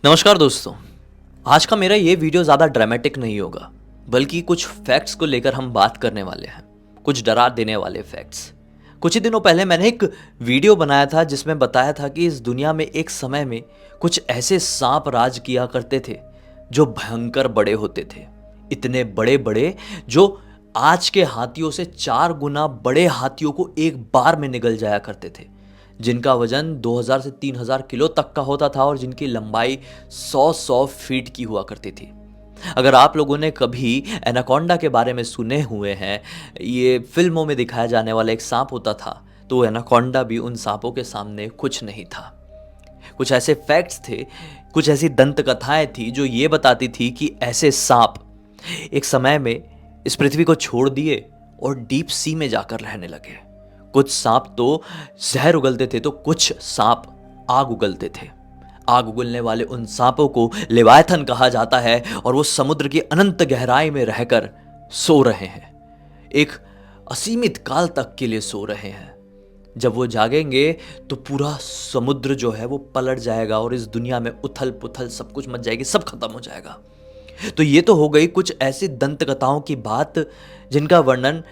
नमस्कार दोस्तों। आज का मेरा ये वीडियो ज़्यादा ड्रामेटिक नहीं होगा, बल्कि कुछ फैक्ट्स को लेकर हम बात करने वाले हैं। कुछ डरा देने वाले फैक्ट्स। कुछ ही दिनों पहले मैंने एक वीडियो बनाया था जिसमें बताया था कि इस दुनिया में एक समय में कुछ ऐसे सांप राज किया करते थे जो भयंकर बड़े होते थे। इतने बड़े बड़े जो आज के हाथियों से 4 गुना बड़े हाथियों को एक बार में निगल जाया करते थे, जिनका वजन 2000 से 3000 किलो तक का होता था और जिनकी लंबाई 100 फीट की हुआ करती थी। अगर आप लोगों ने कभी एनाकोंडा के बारे में सुने हुए हैं, ये फिल्मों में दिखाया जाने वाला एक सांप होता था, तो एनाकोंडा भी उन सांपों के सामने कुछ नहीं था। कुछ ऐसे फैक्ट्स थे, कुछ ऐसी दंत कथाएं थी जो ये बताती थी कि ऐसे सांप एक समय में इस पृथ्वी को छोड़ दिए और डीप सी में जाकर रहने लगे। कुछ सांप तो जहर उगलते थे, तो कुछ सांप आग उगलते थे। आग उगलने वाले उन सांपों को लेवायथन कहा जाता है और वो समुद्र की अनंत गहराई में रहकर सो रहे हैं, एक असीमित काल तक के लिए सो रहे हैं। जब वो जागेंगे तो पूरा समुद्र जो है वो पलट जाएगा और इस दुनिया में उथल पुथल सब कुछ मच जाएगी, सब खत्म हो जाएगा। तो ये तो हो गई कुछ ऐसी दंत कथाओं की बात जिनका वर्णन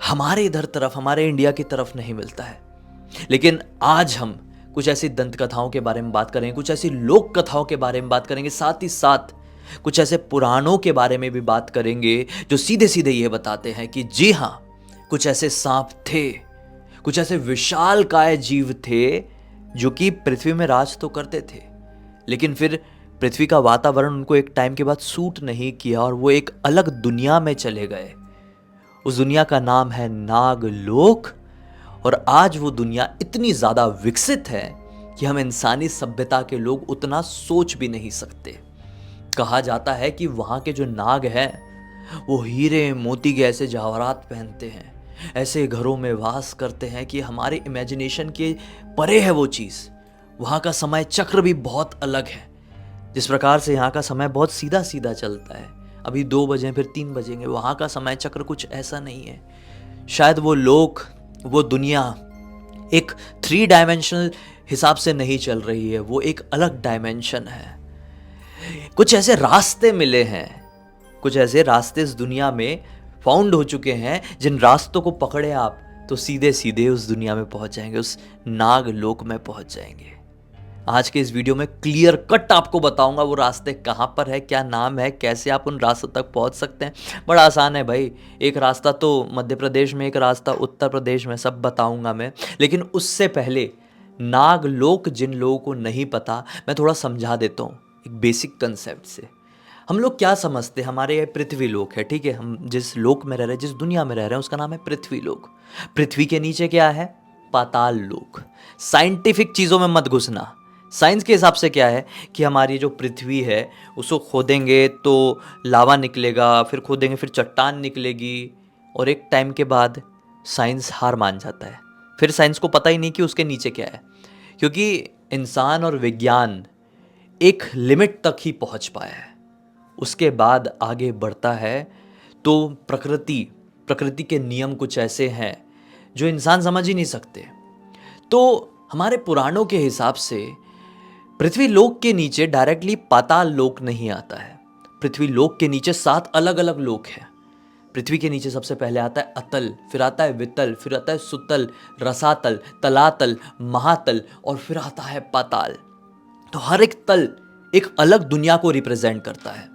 हमारे इधर तरफ, हमारे इंडिया की तरफ नहीं मिलता है। लेकिन आज हम कुछ ऐसी दंत कथाओं के बारे में बात करेंगे, कुछ ऐसी लोक कथाओं के बारे में बात करेंगे, साथ ही साथ कुछ ऐसे पुराणों के बारे में भी बात करेंगे जो सीधे सीधे ये बताते हैं कि जी हाँ, कुछ ऐसे सांप थे, कुछ ऐसे विशालकाय जीव थे जो कि पृथ्वी में राज तो करते थे, लेकिन फिर पृथ्वी का वातावरण उनको एक टाइम के बाद सूट नहीं किया और वो एक अलग दुनिया में चले गए। उस दुनिया का नाम है नागलोक। और आज वो दुनिया इतनी ज्यादा विकसित है कि हम इंसानी सभ्यता के लोग उतना सोच भी नहीं सकते। कहा जाता है कि वहां के जो नाग हैं वो हीरे मोती के ऐसे जवाहरात पहनते हैं, ऐसे घरों में वास करते हैं कि हमारे इमेजिनेशन के परे है वो चीज़। वहाँ का समय चक्र भी बहुत अलग है। जिस प्रकार से यहाँ का समय बहुत सीधा सीधा चलता है, अभी 2 बजे फिर 3 बजेंगे, वहाँ का समय चक्र कुछ ऐसा नहीं है। शायद वो लोग, वो दुनिया एक 3 डायमेंशनल हिसाब से नहीं चल रही है, वो एक अलग डायमेंशन है। कुछ ऐसे रास्ते मिले हैं, कुछ ऐसे रास्ते इस दुनिया में फाउंड हो चुके हैं, जिन रास्तों को पकड़े आप तो सीधे सीधे उस दुनिया में पहुंच जाएंगे, उस नाग लोक में पहुंच जाएंगे। आज के इस वीडियो में क्लियर कट आपको बताऊंगा वो रास्ते कहाँ पर है, क्या नाम है, कैसे आप उन रास्तों तक पहुंच सकते हैं। बड़ा आसान है भाई, एक रास्ता तो मध्य प्रदेश में, एक रास्ता उत्तर प्रदेश में, सब बताऊंगा मैं। लेकिन उससे पहले नागलोक जिन लोगों को नहीं पता, मैं थोड़ा समझा देता हूँ एक बेसिक कंसेप्ट से। हम लोग क्या समझते हैं, हमारे ये पृथ्वी लोक है, ठीक है, हम जिस लोक में रह रहे हैं, जिस दुनिया में रह रहे हैं, उसका नाम है पृथ्वी लोक। पृथ्वी के नीचे क्या है? पाताल लोक। साइंटिफिक चीज़ों में मत घुसना। साइंस के हिसाब से क्या है कि हमारी जो पृथ्वी है उसको खोदेंगे तो लावा निकलेगा, फिर खोदेंगे फिर चट्टान निकलेगी, और एक टाइम के बाद साइंस हार मान जाता है। फिर साइंस को पता ही नहीं कि उसके नीचे क्या है, क्योंकि इंसान और विज्ञान एक लिमिट तक ही पहुंच पाया है। उसके बाद आगे बढ़ता है तो प्रकृति के नियम कुछ ऐसे हैं जो इंसान समझ ही नहीं सकते। तो हमारे पुराणों के हिसाब से पृथ्वी लोक के नीचे डायरेक्टली पाताल लोक नहीं आता है। पृथ्वी लोक के नीचे 7 अलग अलग लोक हैं। पृथ्वी के नीचे सबसे पहले आता है अतल, फिर आता है वितल, फिर आता है सुतल, रसातल, तलातल, महातल, और फिर आता है पाताल। तो हर एक तल एक अलग दुनिया को रिप्रेजेंट करता है,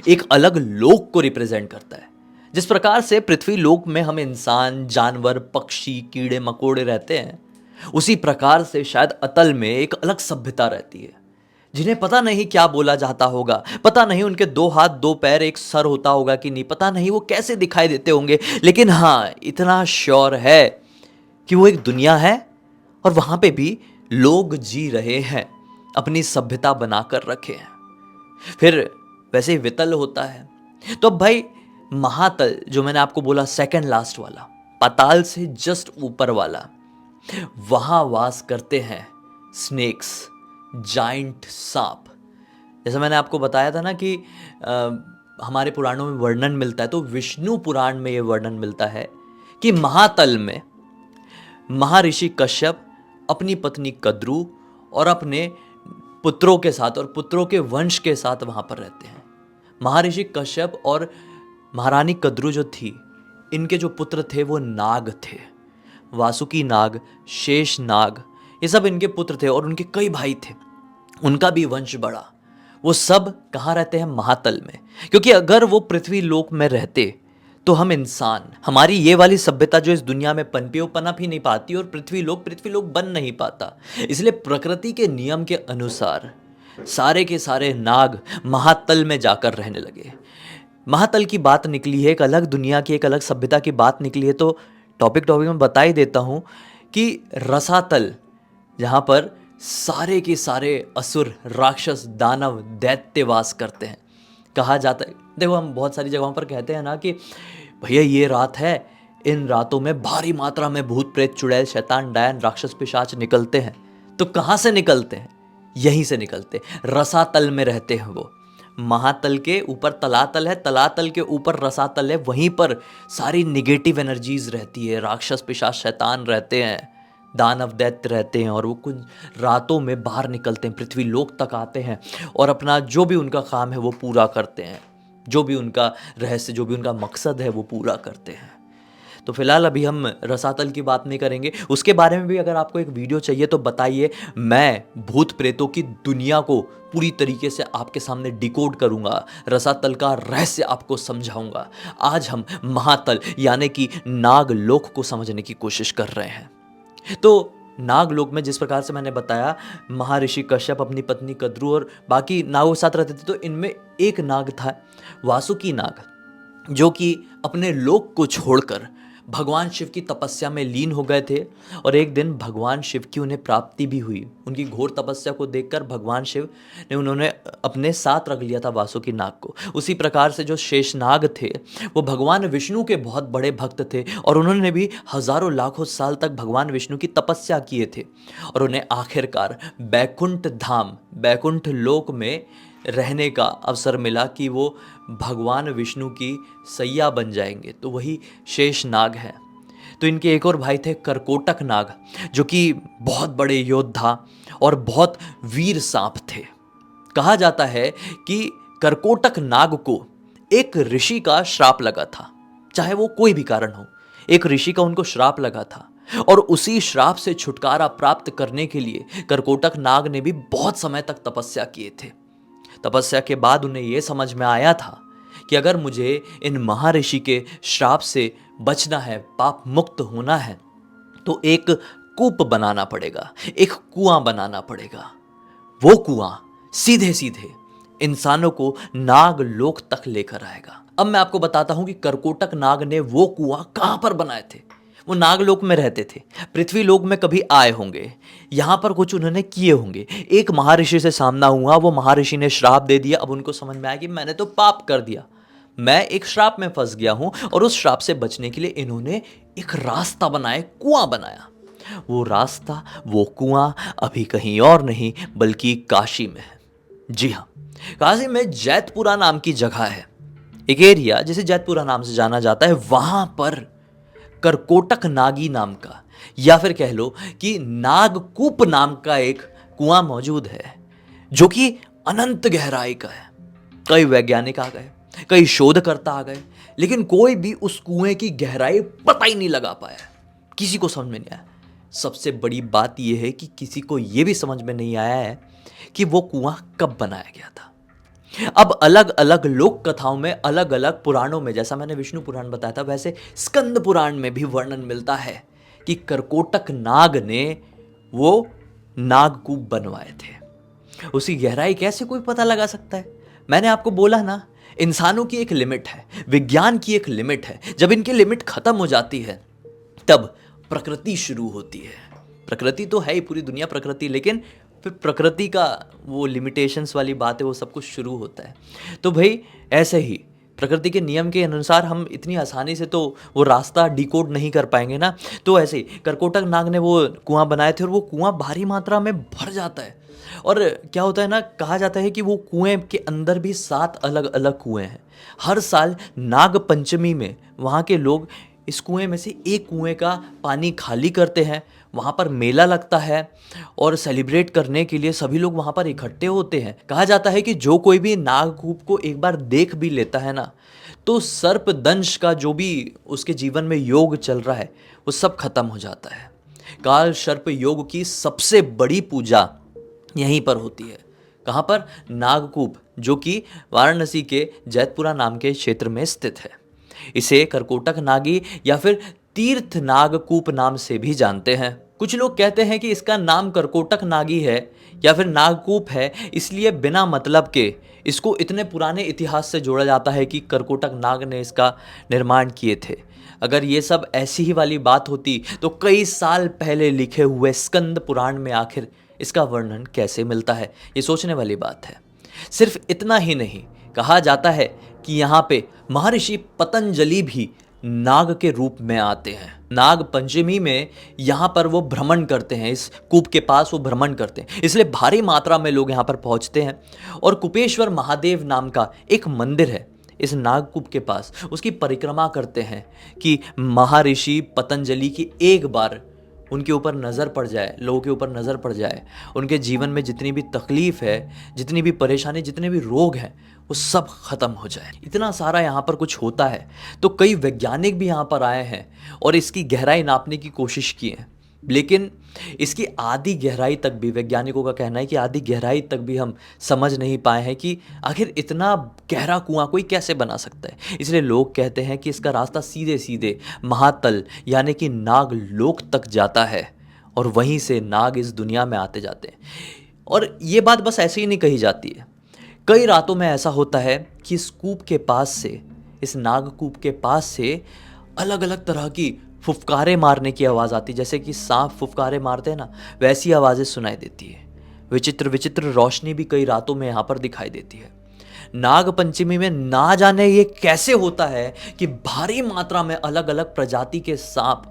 एक अलग लोक को रिप्रेजेंट करता है। जिस प्रकार से पृथ्वी लोक में हम इंसान, जानवर, पक्षी, कीड़े मकोड़े रहते हैं, उसी प्रकार से शायद अतल में एक अलग सभ्यता रहती है, जिन्हें पता नहीं क्या बोला जाता होगा, पता नहीं उनके 2 हाथ 2 पैर एक सर होता होगा कि नहीं, पता नहीं वो कैसे दिखाई देते होंगे। लेकिन हाँ, इतना श्योर है कि वो एक दुनिया है और वहां पे भी लोग जी रहे हैं, अपनी सभ्यता बनाकर रखे हैं। फिर वैसे ही वितल होता है। तो अब भाई महातल, जो मैंने आपको बोला सेकंड लास्ट वाला, पाताल से जस्ट ऊपर वाला, वहां वास करते हैं स्नेक्स, जाइंट सांप। जैसा मैंने आपको बताया था ना कि हमारे पुराणों में वर्णन मिलता है, तो विष्णु पुराण में यह वर्णन मिलता है कि महातल में महर्षि कश्यप अपनी पत्नी कद्रू और अपने पुत्रों के साथ और पुत्रों के वंश के साथ वहां पर रहते हैं। महर्षि कश्यप और महारानी कद्रू जो थी, इनके जो पुत्र थे वो नाग थे। वासुकी नाग, शेष नाग, ये सब इनके पुत्र थे और उनके कई भाई थे। उनका भी वंश बढ़ा। वो सब कहाँ रहते हैं? महातल में। क्योंकि अगर वो पृथ्वी लोक में रहते तो हम इंसान, हमारी ये वाली सभ्यता जो इस दुनिया में पनपी, वो पनप ही नहीं पाती और पृथ्वी लोक बन नहीं पाता। इसलिए प्रकृति के नियम के अनुसार सारे के सारे नाग महातल में जाकर रहने लगे। महातल की बात निकली है, एक अलग दुनिया की, एक अलग सभ्यता की बात निकली है, तो टॉपिक में बता ही देता हूँ कि रसातल, जहाँ पर सारे के सारे असुर, राक्षस, दानव, दैत्य वास करते हैं। कहा जाता है, देखो हम बहुत सारी जगहों पर कहते हैं ना कि भैया ये रात है, इन रातों में भारी मात्रा में भूत प्रेत, चुड़ैल, शैतान, डायन, राक्षस, पिशाच निकलते हैं। तो कहाँ से निकलते हैं? यहीं से निकलते, रसातल में रहते हैं वो। महातल के ऊपर तलातल है, तलातल के ऊपर रसातल है, वहीं पर सारी निगेटिव एनर्जीज रहती है, राक्षस, पिशाच, शैतान रहते हैं, दानव, दैत्य रहते हैं और वो कुछ रातों में बाहर निकलते हैं, पृथ्वी लोक तक आते हैं और अपना जो भी उनका काम है वो पूरा करते हैं, जो भी उनका रहस्य, जो भी उनका मकसद है वो पूरा करते हैं। तो फिलहाल अभी हम रसातल की बात नहीं करेंगे, उसके बारे में भी अगर आपको एक वीडियो चाहिए तो बताइए, मैं भूत प्रेतों की दुनिया को पूरी तरीके से आपके सामने डिकोड करूंगा, रसातल का रहस्य आपको समझाऊंगा। आज हम महातल यानी कि नागलोक को समझने की कोशिश कर रहे हैं। तो नागलोक में जिस प्रकार से मैंने बताया, महर्षि कश्यप अपनी पत्नी कद्रू और बाकी नागों के साथ रहते थे। तो इनमें एक नाग था, वासुकी नाग, जो कि अपने लोक को छोड़कर भगवान शिव की तपस्या में लीन हो गए थे। और एक दिन भगवान शिव की उन्हें प्राप्ति भी हुई। उनकी घोर तपस्या को देखकर भगवान शिव ने उन्होंने अपने साथ रख लिया था वासुकी नाग को। उसी प्रकार से जो शेषनाग थे वो भगवान विष्णु के बहुत बड़े भक्त थे और उन्होंने भी हजारों लाखों साल तक भगवान विष्णु की तपस्या किए थे और उन्हें आखिरकार बैकुंठ धाम, बैकुंठ लोक में रहने का अवसर मिला कि वो भगवान विष्णु की सैया बन जाएंगे। तो वही शेष नाग है। तो इनके एक और भाई थे करकोटक नाग, जो कि बहुत बड़े योद्धा और बहुत वीर सांप थे। कहा जाता है कि करकोटक नाग को एक ऋषि का श्राप लगा था, चाहे वो कोई भी कारण हो, एक ऋषि का उनको श्राप लगा था और उसी श्राप से छुटकारा प्राप्त करने के लिए करकोटक नाग ने भी बहुत समय तक तपस्या किए थे। तपस्या के बाद उन्हें यह समझ में आया था कि अगर मुझे इन महर्षि के श्राप से बचना है, पाप मुक्त होना है, तो एक कूप बनाना पड़ेगा, एक कुआं बनाना पड़ेगा। वो कुआं सीधे सीधे इंसानों को नागलोक तक लेकर आएगा। अब मैं आपको बताता हूं कि करकोटक नाग ने वो कुआं कहां पर बनाए थे। वो नागलोक में रहते थे, पृथ्वी लोक में कभी आए होंगे, यहां पर कुछ उन्होंने किए होंगे, एक महर्षि से सामना हुआ, वो महर्षि ने श्राप दे दिया। अब उनको समझ में आया कि मैंने तो पाप कर दिया, मैं एक श्राप में फंस गया हूं और उस श्राप से बचने के लिए इन्होंने एक रास्ता बनाया, कुआं बनाया। वो रास्ता, वो कुआं अभी कहीं और नहीं बल्कि काशी में है। जी हाँ, काशी में जैतपुरा नाम की जगह है, एक एरिया जिसे जैतपुरा नाम से जाना जाता है। वहां पर करकोटक नागी नाम का, या फिर कह लो कि नागकूप नाम का एक कुआं मौजूद है, जो कि अनंत गहराई का है। कई वैज्ञानिक आ गए, कई शोधकर्ता आ गए, लेकिन कोई भी उस कुएं की गहराई पता ही नहीं लगा पाया, किसी को समझ में नहीं आया। सबसे बड़ी बात यह है कि किसी को यह भी समझ में नहीं आया है कि वो कुआं कब बनाया गया था। अब अलग अलग लोक कथाओं में, अलग अलग पुराणों में, जैसा मैंने विष्णु पुराण बताया था, वैसे स्कंद पुराण में भी वर्णन मिलता है कि करकोटक नाग ने वो नागकूप बनवाए थे। उसकी गहराई कैसे कोई पता लगा सकता है? मैंने आपको बोला ना, इंसानों की एक लिमिट है, विज्ञान की एक लिमिट है। जब इनकी लिमिट खत्म हो जाती है तब प्रकृति शुरू होती है। प्रकृति तो है ही, पूरी दुनिया प्रकृति, लेकिन फिर प्रकृति का वो लिमिटेशंस वाली बात है, वो सब कुछ शुरू होता है। तो भाई ऐसे ही प्रकृति के नियम के अनुसार हम इतनी आसानी से तो वो रास्ता डिकोड नहीं कर पाएंगे ना। तो ऐसे ही करकोटक नाग ने वो कुआं बनाए थे और वो कुआं भारी मात्रा में भर जाता है। और क्या होता है ना, कहा जाता है कि वो कुएं के अंदर भी 7 अलग अलग कुएं हैं। हर साल नाग पंचमी में वहाँ के लोग इस कुएं में से एक कुएं का पानी खाली करते हैं, वहाँ पर मेला लगता है और सेलिब्रेट करने के लिए सभी लोग वहाँ पर इकट्ठे होते हैं। कहा जाता है कि जो कोई भी नागकूप को एक बार देख भी लेता है ना, तो सर्पदंश का जो भी उसके जीवन में योग चल रहा है वो सब खत्म हो जाता है। काल सर्प योग की सबसे बड़ी पूजा यहीं पर होती है। कहाँ पर? नागकूप, जो कि वाराणसी के जैतपुरा नाम के क्षेत्र में स्थित है। इसे करकोटक नागी या फिर तीर्थ नागकूप नाम से भी जानते हैं। कुछ लोग कहते हैं कि इसका नाम करकोटक नागी है या फिर नागकूप है, इसलिए बिना मतलब के इसको इतने पुराने इतिहास से जोड़ा जाता है कि करकोटक नाग ने इसका निर्माण किए थे। अगर ये सब ऐसी ही वाली बात होती तो कई साल पहले लिखे हुए स्कंद पुराण में आखिर इसका वर्णन कैसे मिलता है, ये सोचने वाली बात है। सिर्फ इतना ही नहीं, कहा जाता है कि यहाँ पे महर्षि पतंजलि भी नाग के रूप में आते हैं। नाग पंचमी में यहाँ पर वो भ्रमण करते हैं, इस कूप के पास वो भ्रमण करते हैं, इसलिए भारी मात्रा में लोग यहाँ पर पहुँचते हैं। और कुपेश्वर महादेव नाम का एक मंदिर है इस नागकूप के पास, उसकी परिक्रमा करते हैं कि महर्षि पतंजलि की एक बार उनके ऊपर नज़र पड़ जाए, लोगों के ऊपर नज़र पड़ जाए, उनके जीवन में जितनी भी तकलीफ़ है, जितनी भी परेशानी, जितने भी रोग हैं, वो सब ख़त्म हो जाए। इतना सारा यहाँ पर कुछ होता है। तो कई वैज्ञानिक भी यहाँ पर आए हैं और इसकी गहराई नापने की कोशिश की है, लेकिन इसकी आधी गहराई तक भी, वैज्ञानिकों का कहना है कि आधी गहराई तक भी हम समझ नहीं पाए हैं कि आखिर इतना गहरा कुआं कोई कैसे बना सकता है। इसलिए लोग कहते हैं कि इसका रास्ता सीधे सीधे महातल यानी कि नागलोक तक जाता है और वहीं से नाग इस दुनिया में आते जाते हैं। और ये बात बस ऐसे ही नहीं कही जाती है, कई रातों में ऐसा होता है कि इस कूप के पास से, इस नागकूप के पास से अलग अलग तरह की फुफकारे मारने की आवाज़ आती है। जैसे कि सांप फुफकारे मारते हैं ना, वैसी आवाज़ें सुनाई देती है। विचित्र विचित्र रोशनी भी कई रातों में यहाँ पर दिखाई देती है। नाग पंचमी में ना जाने ये कैसे होता है कि भारी मात्रा में अलग अलग प्रजाति के सांप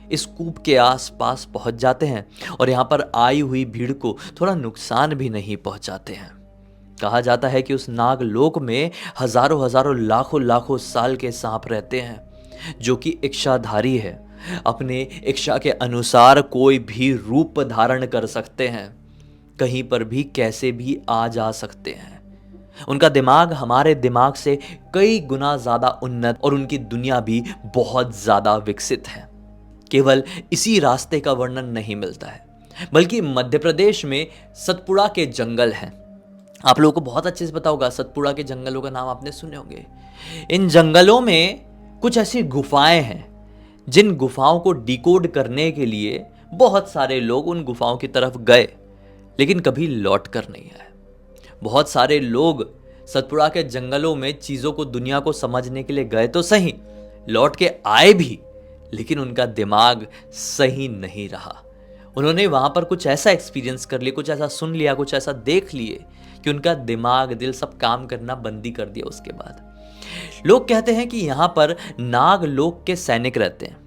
इस कूप के आसपास पहुंच जाते हैं और यहाँ पर आई हुई भीड़ को थोड़ा नुकसान भी नहीं पहुंचाते हैं। कहा जाता है कि उस नागलोक में हजारों हजारों लाखों लाखों साल के सांप रहते हैं जो कि इच्छाधारी है, अपने इच्छा के अनुसार कोई भी रूप धारण कर सकते हैं, कहीं पर भी कैसे भी आ जा सकते हैं। उनका दिमाग हमारे दिमाग से कई गुना ज्यादा उन्नत और उनकी दुनिया भी बहुत ज्यादा विकसित है। केवल इसी रास्ते का वर्णन नहीं मिलता है, बल्कि मध्य प्रदेश में सतपुड़ा के जंगल हैं। आप लोगों को बहुत अच्छे से पता होगा, सतपुड़ा के जंगलों का नाम आपने सुने होंगे। इन जंगलों में कुछ ऐसी गुफाएं हैं जिन गुफाओं को डिकोड करने के लिए बहुत सारे लोग उन गुफाओं की तरफ गए, लेकिन कभी लौट कर नहीं आए। बहुत सारे लोग सतपुड़ा के जंगलों में चीज़ों को, दुनिया को समझने के लिए गए तो सही, लौट के आए भी, लेकिन उनका दिमाग सही नहीं रहा। उन्होंने वहाँ पर कुछ ऐसा एक्सपीरियंस कर लिया, कुछ ऐसा सुन लिया, कुछ ऐसा देख लिए कि उनका दिमाग, दिल सब काम करना बंदी कर दिया। उसके बाद लोग कहते हैं कि यहाँ पर नागलोक के सैनिक रहते हैं।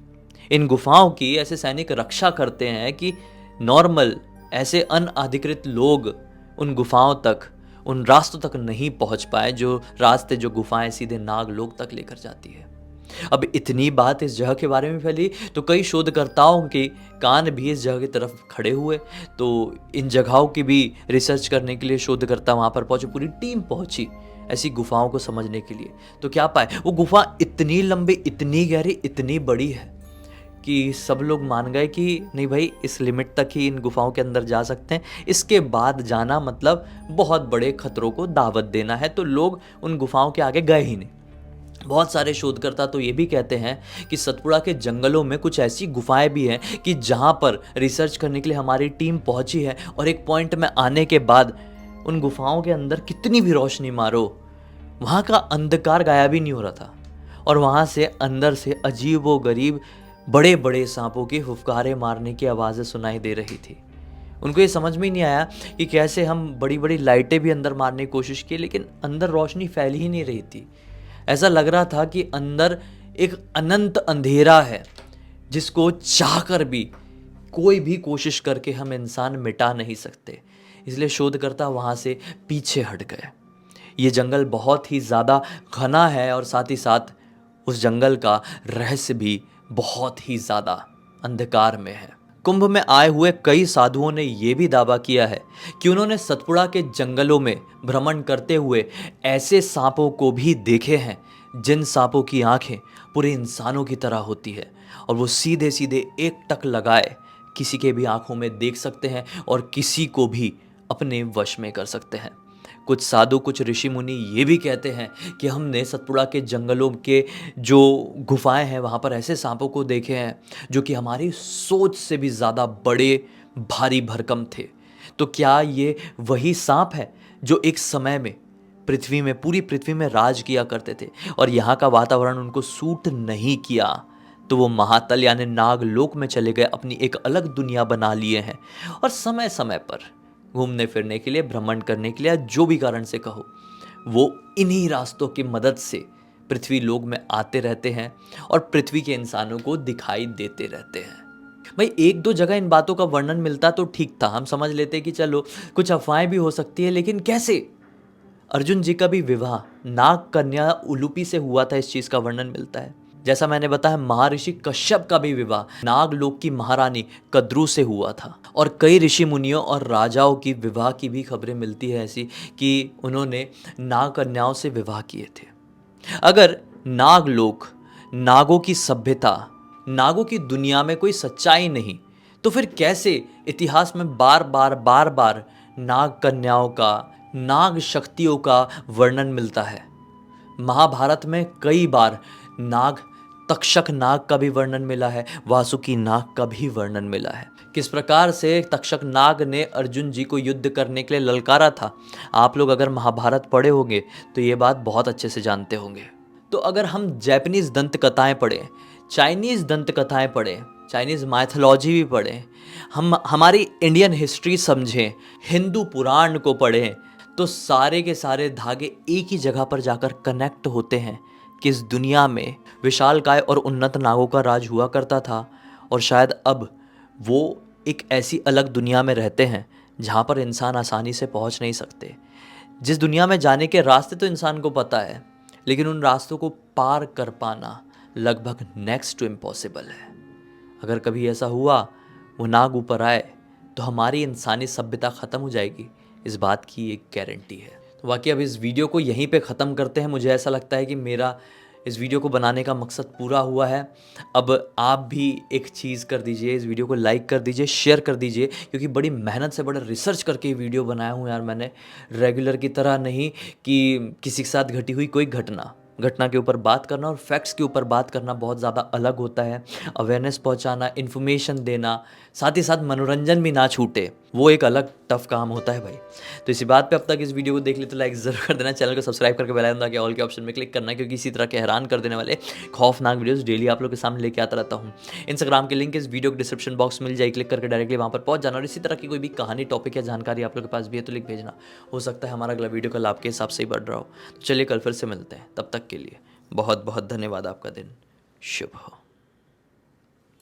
इन गुफाओं की ऐसे सैनिक रक्षा करते हैं कि नॉर्मल ऐसे अनअधिकृत लोग उन गुफाओं तक, उन रास्तों तक नहीं पहुंच पाए, जो रास्ते, जो गुफाएं सीधे नागलोक तक लेकर जाती है। अब इतनी बात इस जगह के बारे में फैली तो कई शोधकर्ताओं के कान भी इस जगह की तरफ खड़े हुए। तो इन जगहों की भी रिसर्च करने के लिए शोधकर्ता वहाँ पर पहुँचे, पूरी टीम पहुँची ऐसी गुफाओं को समझने के लिए। तो क्या पाए, वो गुफा इतनी लंबी, इतनी गहरी, इतनी बड़ी है कि सब लोग मान गए कि नहीं भाई, इस लिमिट तक ही इन गुफाओं के अंदर जा सकते हैं, इसके बाद जाना मतलब बहुत बड़े खतरों को दावत देना है। तो लोग उन गुफाओं के आगे गए ही नहीं। बहुत सारे शोधकर्ता तो ये भी कहते हैं कि सतपुड़ा के जंगलों में कुछ ऐसी गुफाएं भी हैं कि जहां पर रिसर्च करने के लिए हमारी टीम पहुंची है और एक पॉइंट में आने के बाद उन गुफाओं के अंदर कितनी भी रोशनी मारो, वहाँ का अंधकार गायब ही नहीं हो रहा था और वहाँ से अंदर से अजीब व गरीब बड़े बड़े सांपों की फुफकारे मारने की आवाज़ें सुनाई दे रही थी। उनको ये समझ में ही नहीं आया कि कैसे हम बड़ी बड़ी लाइटें भी अंदर मारने की कोशिश की, लेकिन अंदर रोशनी फैल ही नहीं रही थी। ऐसा लग रहा था कि अंदर एक अनंत अंधेरा है जिसको चाहकर भी, कोई भी कोशिश करके हम इंसान मिटा नहीं सकते। इसलिए शोधकर्ता वहाँ से पीछे हट गए। ये जंगल बहुत ही ज़्यादा घना है और साथ ही साथ उस जंगल का रहस्य भी बहुत ही ज़्यादा अंधकार में है। कुंभ में आए हुए कई साधुओं ने यह भी दावा किया है कि उन्होंने सतपुड़ा के जंगलों में भ्रमण करते हुए ऐसे सांपों को भी देखे हैं जिन सांपों की आंखें पूरे इंसानों की तरह होती है और वो सीधे सीधे एक टक लगाए किसी के भी आंखों में देख सकते हैं और किसी को भी अपने वश में कर सकते हैं। कुछ साधु, कुछ ऋषि मुनि ये भी कहते हैं कि हमने सतपुड़ा के जंगलों के जो गुफाएं हैं वहाँ पर ऐसे सांपों को देखे हैं जो कि हमारी सोच से भी ज़्यादा बड़े, भारी भरकम थे। तो क्या ये वही सांप है जो एक समय में पृथ्वी में, पूरी पृथ्वी में राज किया करते थे और यहाँ का वातावरण उनको सूट नहीं किया तो वो महातल यानी नागलोक में चले गए, अपनी एक अलग दुनिया बना लिए हैं और समय समय पर घूमने फिरने के लिए, भ्रमण करने के लिए, जो भी कारण से कहो, वो इन्हीं रास्तों की मदद से पृथ्वी लोक में आते रहते हैं और पृथ्वी के इंसानों को दिखाई देते रहते हैं। भाई एक दो जगह इन बातों का वर्णन मिलता तो ठीक था, हम समझ लेते कि चलो कुछ अफवाहें भी हो सकती है, लेकिन कैसे? अर्जुन जी का भी विवाह नाग कन्या उलूपी से हुआ था, इस चीज का वर्णन मिलता है। जैसा मैंने बताया, महर्षि कश्यप का भी विवाह नागलोक की महारानी कद्रू से हुआ था और कई ऋषि मुनियों और राजाओं की विवाह की भी खबरें मिलती है ऐसी कि उन्होंने नाग कन्याओं से विवाह किए थे। अगर नागलोक, नागों की सभ्यता, नागों की दुनिया में कोई सच्चाई नहीं तो फिर कैसे इतिहास में बार बार नाग कन्याओं का, नाग शक्तियों का वर्णन मिलता है? महाभारत में कई बार नाग, तक्षक नाग का भी वर्णन मिला है, वासुकी नाग का भी वर्णन मिला है। किस प्रकार से तक्षक नाग ने अर्जुन जी को युद्ध करने के लिए ललकारा था, आप लोग अगर महाभारत पढ़े होंगे तो ये बात बहुत अच्छे से जानते होंगे। तो अगर हम जैपनीज दंत कथाएं पढ़ें, चाइनीज दंत कथाएं पढ़ें, चाइनीज माइथोलॉजी भी पढ़ें, हम हमारी इंडियन हिस्ट्री समझें, हिंदू पुराण को पढ़ें, तो सारे के सारे धागे एक ही जगह पर जाकर कनेक्ट होते हैं कि इस दुनिया में विशालकाय और उन्नत नागों का राज हुआ करता था और शायद अब वो एक ऐसी अलग दुनिया में रहते हैं जहाँ पर इंसान आसानी से पहुँच नहीं सकते। जिस दुनिया में जाने के रास्ते तो इंसान को पता है, लेकिन उन रास्तों को पार कर पाना लगभग नेक्स्ट टू इम्पॉसिबल है। अगर कभी ऐसा हुआ वो नाग ऊपर आए तो हमारी इंसानी सभ्यता ख़त्म हो जाएगी, इस बात की एक गारंटी है। तो बाकी अब इस वीडियो को यहीं पे ख़त्म करते हैं। मुझे ऐसा लगता है कि मेरा इस वीडियो को बनाने का मकसद पूरा हुआ है। अब आप भी एक चीज़ कर दीजिए, इस वीडियो को लाइक कर दीजिए, शेयर कर दीजिए, क्योंकि बड़ी मेहनत से, बड़ा रिसर्च करके ये वीडियो बनाया हूँ यार मैंने, रेगुलर की तरह नहीं कि किसी के साथ घटी हुई कोई घटना के ऊपर बात करना और फैक्ट्स के ऊपर बात करना बहुत ज़्यादा अलग होता है। अवेयरनेस पहुंचाना, इन्फॉर्मेशन देना, साथ ही साथ मनोरंजन भी ना छूटे, वो एक अलग टफ काम होता है भाई। तो इसी बात पे अब तक इस वीडियो को देख ले तो लाइक ज़रूर कर देना, चैनल को सब्सक्राइब करके बेल आइकन दबा के ऑल के ऑप्शन में क्लिक करना, क्योंकि इसी तरह के हैरान कर देने वाले खौफनाक वीडियोस डेली आप लोग के सामने लेके आता रहता हूँ। इंस्टाग्राम के लिंक इस वीडियो के डिस्क्रिप्शन बॉक्स में मिल जाए, क्लिक करके डायरेक्टली वहाँ पर पहुँच जाना। और इसी तरह की कोई भी कहानी, टॉपिक या जानकारी आप लोग के पास भी है तो लिख भेजना, हो सकता है हमारा अगला वीडियो कल आपके हिसाब से ही बढ़ रहा हो। तो चलिए कल फिर से मिलते हैं, तब तक के लिए बहुत बहुत धन्यवाद। आपका दिन शुभ हो।